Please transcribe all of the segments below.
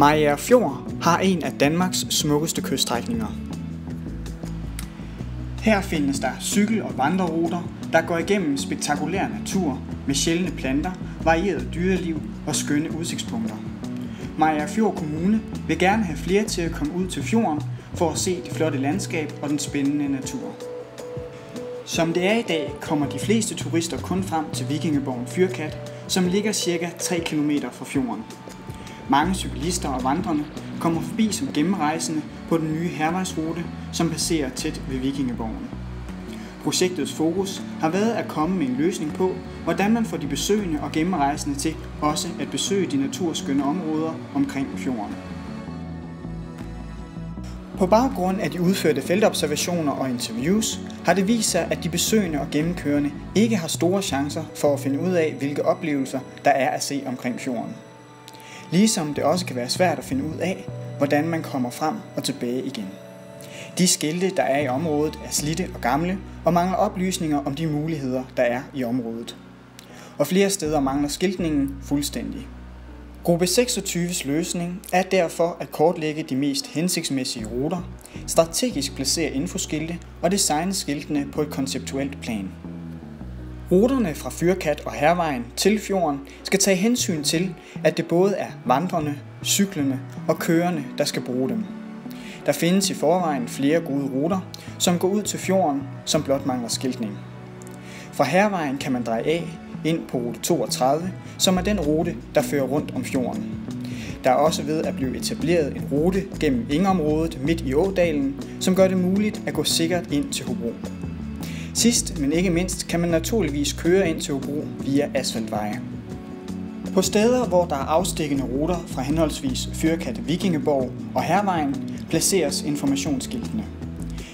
Mariager Fjord har en af Danmarks smukkeste kyststrækninger. Her findes der cykel- og vandreruter, der går igennem spektakulær natur med sjældne planter, varieret dyreliv og skønne udsigtspunkter. Mariager Fjord Kommune vil gerne have flere til at komme ud til fjorden for at se det flotte landskab og den spændende natur. Som det er i dag, kommer de fleste turister kun frem til Vikingeborgen Fyrkat, som ligger ca. 3 km fra fjorden. Mange cyklister og vandrende kommer forbi som gennemrejsende på den nye Hærvejsrute, som passerer tæt ved Vikingeborgen. Projektets fokus har været at komme med en løsning på, hvordan man får de besøgende og gennemrejsende til også at besøge de naturskønne områder omkring fjorden. På baggrund af de udførte feltobservationer og interviews har det vist sig, at de besøgende og gennemkørende ikke har store chancer for at finde ud af, hvilke oplevelser der er at se omkring fjorden. Ligesom det også kan være svært at finde ud af, hvordan man kommer frem og tilbage igen. De skilte, der er i området, er slidte og gamle og mangler oplysninger om de muligheder, der er i området. Og flere steder mangler skiltningen fuldstændig. Gruppe 26's løsning er derfor at kortlægge de mest hensigtsmæssige ruter, strategisk placere infoskilte og designe skiltene på et konceptuelt plan. Ruterne fra Fyrkat og Hærvejen til fjorden skal tage hensyn til, at det både er vandrende, cyklende og kørende, der skal bruge dem. Der findes i forvejen flere gode ruter, som går ud til fjorden, som blot mangler skiltning. Fra Hærvejen kan man dreje af ind på rute 32, som er den rute, der fører rundt om fjorden. Der er også ved at blive etableret en rute gennem engområdet midt i ådalen, som gør det muligt at gå sikkert ind til Hobro. Sidst, men ikke mindst, kan man naturligvis køre ind til Hobro via asfaltveje. På steder, hvor der er afstikkende ruter fra henholdsvis Fyrkat, Vikingeborg og Hærvejen, placeres informationsskiltene.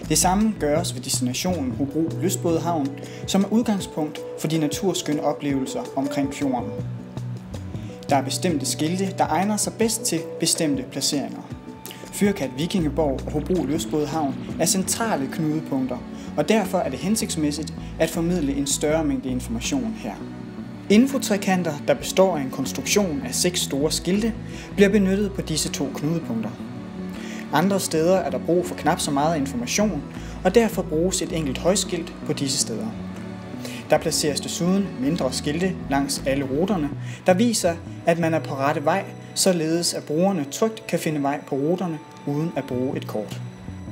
Det samme gøres ved destinationen Hobro Lystbådehavn, som er udgangspunkt for de naturskønne oplevelser omkring fjorden. Der er bestemte skilte, der egner sig bedst til bestemte placeringer. Fyrkat, Vikingeborg og Hobro Lystbådehavn er centrale knudepunkter, og derfor er det hensigtsmæssigt at formidle en større mængde information her. Infotrekanter, der består af en konstruktion af 6 store skilte, bliver benyttet på disse 2 knudepunkter. Andre steder er der brug for knap så meget information, og derfor bruges et enkelt højskilt på disse steder. Der placeres desuden mindre skilte langs alle ruterne, der viser, at man er på rette vej, således at brugerne trygt kan finde vej på ruterne uden at bruge et kort.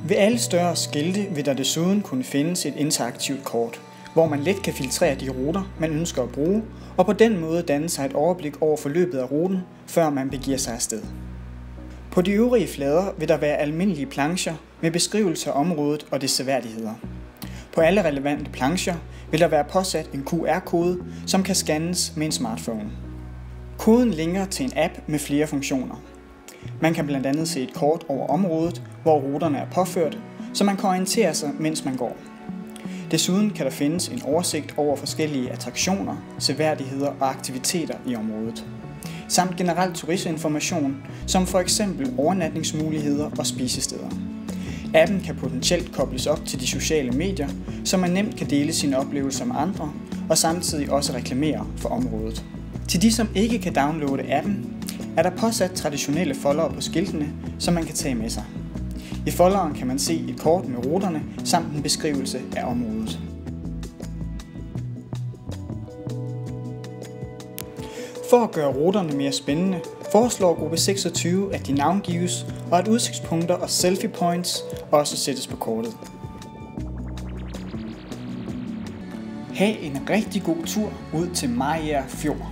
Ved alle større skilte vil der desuden kunne findes et interaktivt kort, hvor man let kan filtrere de ruter, man ønsker at bruge, og på den måde danne sig et overblik over forløbet af ruten, før man begiver sig afsted. På de øvrige flader vil der være almindelige plancher med beskrivelse af området og dets seværdigheder. På alle relevante plancher vil der være påsat en QR-kode, som kan scannes med en smartphone. Koden linker til en app med flere funktioner. Man kan blandt andet se et kort over området, hvor ruterne er påført, så man kan orientere sig, mens man går. Desuden kan der findes en oversigt over forskellige attraktioner, seværdigheder og aktiviteter i området. Samt generel turistinformation, som for eksempel overnatningsmuligheder og spisesteder. Appen kan potentielt kobles op til de sociale medier, så man nemt kan dele sine oplevelser med andre, og samtidig også reklamere for området. Til de, som ikke kan downloade appen, er der påsat traditionelle foldere på skiltene, som man kan tage med sig. I folderen kan man se et kort med ruterne samt en beskrivelse af området. For at gøre ruterne mere spændende, foreslår gruppe 26, at de navngives, og at udsigtspunkter og selfie points også sættes på kortet. Ha' en rigtig god tur ud til Mariager Fjord.